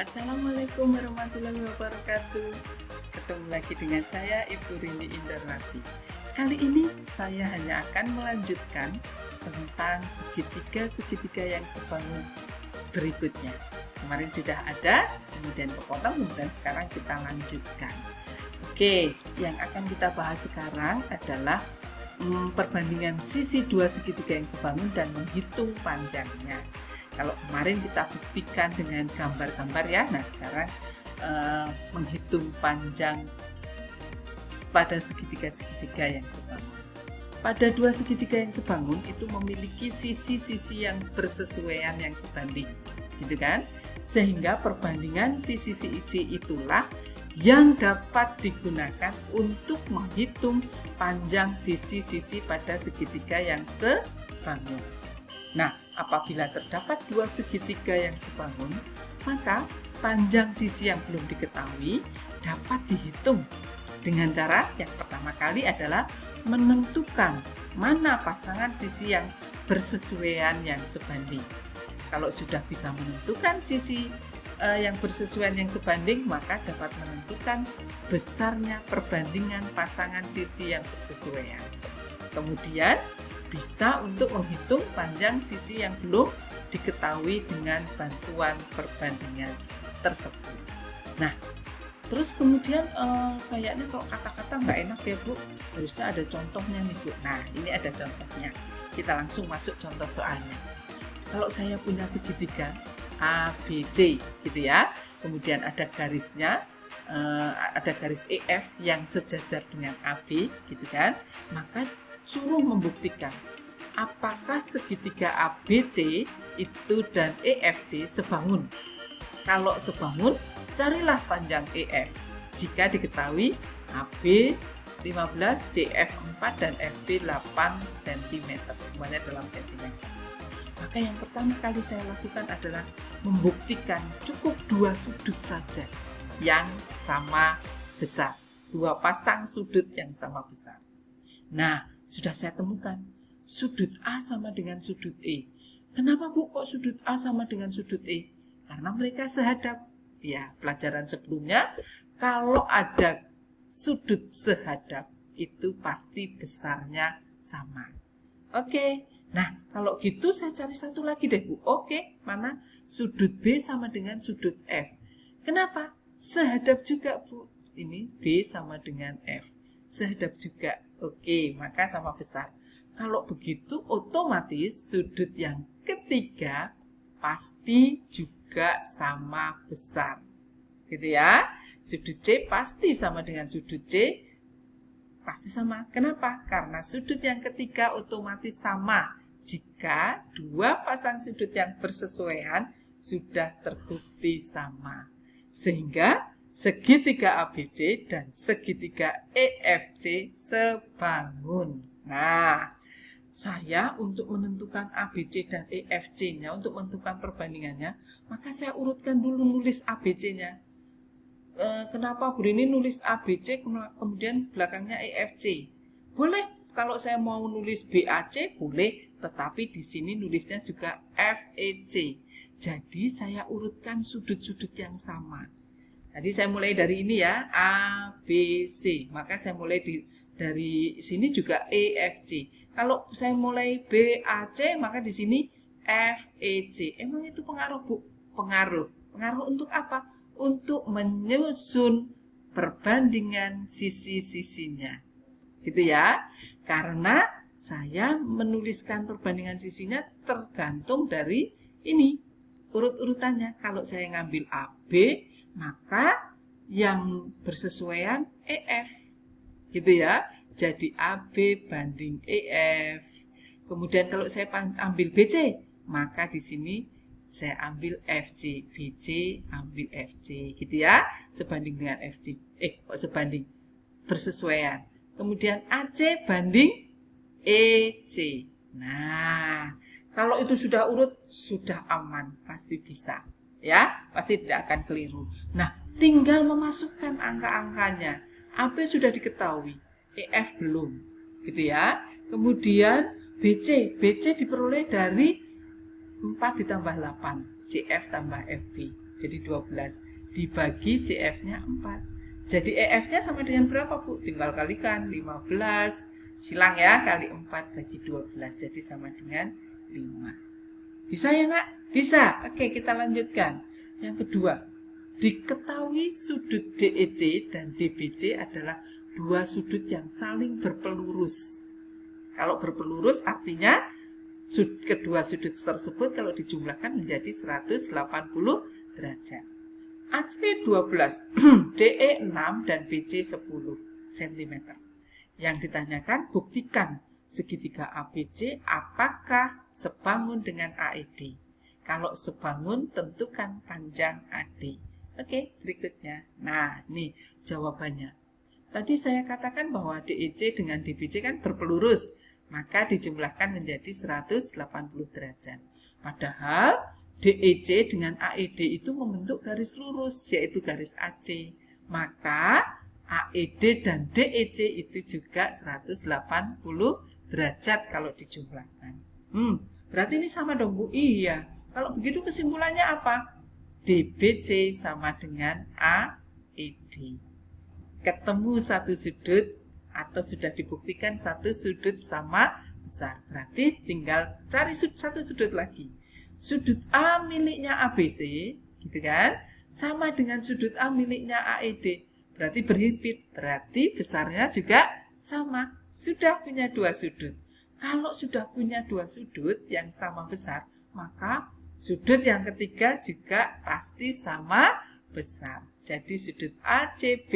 Assalamualaikum warahmatullahi wabarakatuh. Ketemu lagi dengan saya Ibu Rini Indarwati. Kali ini saya hanya akan melanjutkan tentang segitiga-segitiga yang sebangun berikutnya. Kemarin sudah ada, kemudian kepotong, kemudian sekarang kita lanjutkan. Oke, yang akan kita bahas sekarang adalah perbandingan sisi dua segitiga yang sebangun dan menghitung panjangnya. Kalau kemarin kita buktikan dengan gambar-gambar ya, nah sekarang menghitung panjang pada segitiga-segitiga yang sebangun. Pada dua segitiga yang sebangun itu memiliki sisi-sisi yang bersesuaian yang sebanding, gitu kan? Sehingga perbandingan sisi-sisi itulah yang dapat digunakan untuk menghitung panjang sisi-sisi pada segitiga yang sebangun. Nah, apabila terdapat dua segitiga yang sebangun, maka panjang sisi yang belum diketahui dapat dihitung dengan cara yang pertama kali adalah menentukan mana pasangan sisi yang bersesuaian yang sebanding. Kalau sudah bisa menentukan sisi yang bersesuaian yang sebanding, maka dapat menentukan besarnya perbandingan pasangan sisi yang bersesuaian. Kemudian bisa untuk menghitung panjang sisi yang belum diketahui dengan bantuan perbandingan tersebut. Nah, terus kemudian kayaknya kalau kata-kata nggak enak ya Bu, harusnya ada contohnya nih Bu. Nah, ini ada contohnya. Kita langsung masuk contoh soalnya. Kalau saya punya segitiga ABC gitu ya, kemudian ada garisnya, ada garis EF yang sejajar dengan AB gitu kan, maka suruh membuktikan apakah segitiga ABC itu dan EFC sebangun. Kalau sebangun, carilah panjang EF. Jika diketahui AB 15, CF 4 dan FB 8 cm, semuanya dalam cm. Maka yang pertama kali saya lakukan adalah membuktikan cukup dua sudut saja yang sama besar, dua pasang sudut yang sama besar. Nah, sudah saya temukan sudut A sama dengan sudut E. Kenapa Bu kok sudut A sama dengan sudut E? Karena mereka sehadap. Ya, pelajaran sebelumnya kalau ada sudut sehadap itu pasti besarnya sama. Oke. Nah, kalau gitu saya cari satu lagi deh Bu. Oke, mana sudut B sama dengan sudut F. Kenapa? Sehadap juga Bu. Ini B sama dengan F. Sehadap juga. Oke, maka sama besar. Kalau begitu otomatis sudut yang ketiga pasti juga sama besar. Gitu ya. Sudut C pasti sama dengan sudut C. Pasti sama. Kenapa? Karena sudut yang ketiga otomatis sama jika dua pasang sudut yang bersesuaian sudah terbukti sama. Sehingga segitiga ABC dan segitiga EFC sebangun. Nah, saya untuk menentukan ABC dan EFC-nya, untuk menentukan perbandingannya, maka saya urutkan dulu nulis ABC-nya. Kenapa Bu Rini nulis ABC kemudian belakangnya EFC? Boleh, kalau saya mau nulis BAC boleh, tetapi di sini nulisnya juga FEC. Jadi saya urutkan sudut-sudut yang sama. Jadi saya mulai dari ini ya, A, B, C. Maka saya mulai dari sini juga E, F, C. Kalau saya mulai B, A, C, maka di sini F, E, C. Emang itu pengaruh Bu? Pengaruh. Pengaruh untuk apa? Untuk menyusun perbandingan sisi-sisinya. Gitu ya. Karena saya menuliskan perbandingan sisinya tergantung dari ini. Urut-urutannya. Kalau saya ngambil A, B, maka yang bersesuaian EF gitu ya, jadi AB banding EF. Kemudian kalau saya ambil BC, maka di sini saya ambil FC, BC ambil FC gitu ya, sebanding dengan FC. Sebanding bersesuaian. Kemudian AC banding EC. Nah, kalau itu sudah urut, sudah aman, pasti bisa. Ya, pasti tidak akan keliru. Nah, tinggal memasukkan angka-angkanya. AB sudah diketahui, EF belum, gitu ya. Kemudian BC diperoleh dari 4 ditambah 8, CF tambah FB. Jadi 12 dibagi CF-nya 4. Jadi EF-nya sama dengan berapa, Bu? Tinggal kalikan 15. Silang ya, kali 4 bagi 12. Jadi sama dengan 5. Bisa ya, Nak? Bisa. Oke, kita lanjutkan. Yang kedua, diketahui sudut DEC dan DBC adalah dua sudut yang saling berpelurus. Kalau berpelurus artinya kedua sudut tersebut kalau dijumlahkan menjadi 180 derajat. AC 12, DE 6, dan BC 10 cm. Yang ditanyakan, buktikan segitiga ABC apakah sebangun dengan AED. Kalau sebangun, tentukan panjang AD. Oke, berikutnya. Nah, ini jawabannya. Tadi saya katakan bahwa DEC dengan DBC kan berpelurus, maka dijumlahkan menjadi 180 derajat. Padahal DEC dengan AED itu membentuk garis lurus, yaitu garis AC. Maka AED dan DEC itu juga 180 derajat kalau dijumlahkan. Berarti ini sama dong, Bu? Iya. Kalau begitu kesimpulannya apa? DBC sama dengan AED. Ketemu satu sudut atau sudah dibuktikan satu sudut sama besar. Berarti tinggal cari satu sudut lagi. Sudut A miliknya ABC, gitu kan? Sama dengan sudut A miliknya AED. Berarti berhimpit. Berarti besarnya juga sama. Sudah punya dua sudut. Kalau sudah punya dua sudut yang sama besar, maka sudut yang ketiga juga pasti sama besar. Jadi sudut ACB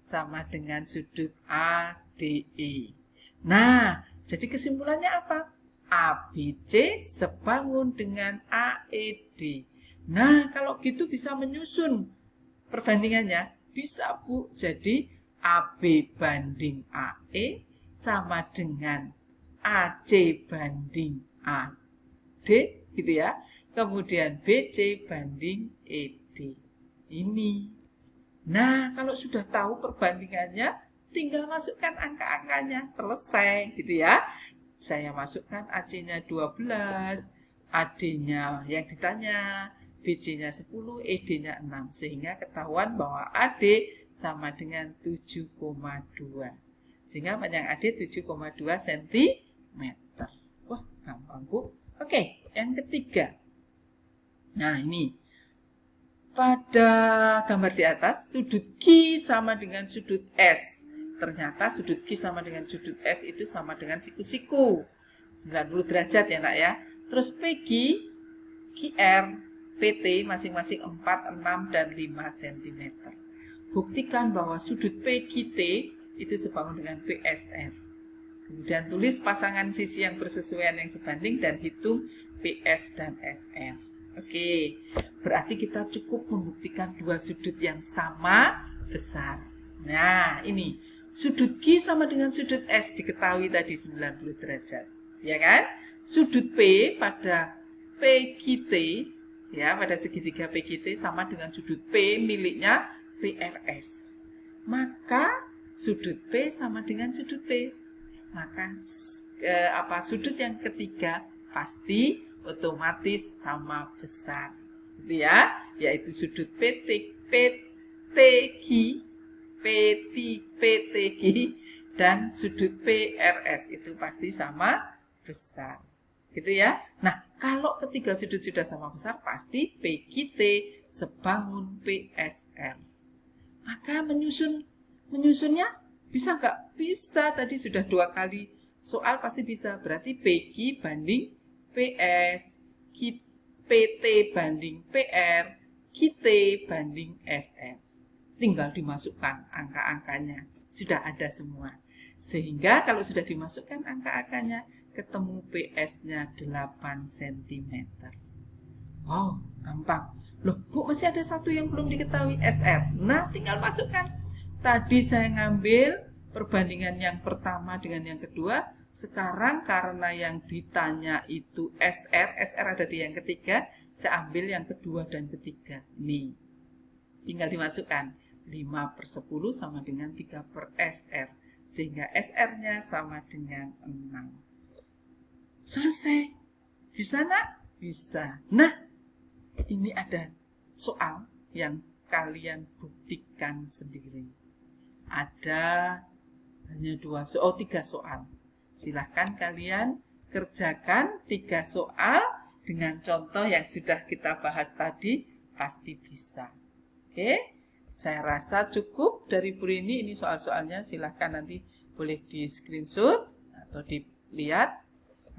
sama dengan sudut ADE. Nah, jadi kesimpulannya apa? ABC sebangun dengan AED. Nah, kalau gitu bisa menyusun perbandingannya. Bisa, Bu. Jadi AB banding AE sama dengan AC banding AD, gitu ya. Kemudian BC banding ED. Ini. Nah, kalau sudah tahu perbandingannya, tinggal masukkan angka-angkanya. Selesai, gitu ya. Saya masukkan AC-nya 12, AD-nya yang ditanya, BC-nya 10, ED-nya 6. Sehingga ketahuan bahwa AD sama dengan 7,2. Sehingga panjang AD 7,2 cm. Wah, gampang, Bu. Oke, yang ketiga. Nah, ini. Pada gambar di atas, sudut Q sama dengan sudut S. Ternyata sudut Q sama dengan sudut S itu sama dengan siku-siku. 90 derajat ya, Nak ya. Terus PQ, QR, PT masing-masing 4, 6, dan 5 cm. Buktikan bahwa sudut PQT itu sebangun dengan PSR. Kemudian tulis pasangan sisi yang bersesuaian yang sebanding dan hitung PS dan SR. Oke, berarti kita cukup membuktikan dua sudut yang sama besar. Nah, ini sudut Q sama dengan sudut S diketahui tadi 90 derajat. Ya kan? Sudut P pada PQT, ya, pada segitiga PQT sama dengan sudut P miliknya PRS. Maka sudut P sama dengan sudut P. Maka sudut yang ketiga pasti otomatis sama besar, gitu ya, yaitu sudut PTQ dan sudut PRS itu pasti sama besar, gitu ya. Nah, kalau ketiga sudut sudah sama besar, pasti PQT sebangun PSR. Maka menyusunnya bisa nggak? Bisa, tadi sudah 2 kali soal pasti bisa. Berarti PQ banding PS, PT banding PR, QT banding SR. Tinggal dimasukkan angka-angkanya. Sudah ada semua. Sehingga kalau sudah dimasukkan angka-angkanya, ketemu PS-nya 8 cm. Wow, gampang. Loh, Bu, masih ada satu yang belum diketahui, SR. Nah, tinggal masukkan. Tadi saya ngambil perbandingan yang pertama dengan yang kedua. Sekarang karena yang ditanya itu SR ada di yang ketiga, saya ambil yang kedua dan ketiga. Nih, tinggal dimasukkan. 5/10 sama dengan 3/SR. Sehingga SR-nya sama dengan 6. Selesai. Bisa, Nak? Bisa. Nah, ini ada soal yang kalian buktikan sendiri. Ada hanya 3 soal. Silahkan kalian kerjakan 3 soal dengan contoh yang sudah kita bahas tadi, pasti bisa. Oke, saya rasa cukup dari Bu Rini. Ini soal-soalnya, silahkan nanti boleh di screenshot atau dilihat.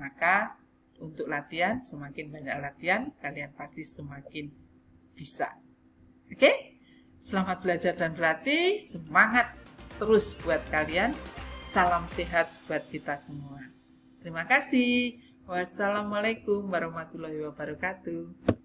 Maka untuk latihan, semakin banyak latihan, kalian pasti semakin bisa. Oke, selamat belajar dan berlatih. Semangat terus buat kalian. Salam sehat buat kita semua. Terima kasih. Wassalamualaikum warahmatullahi wabarakatuh.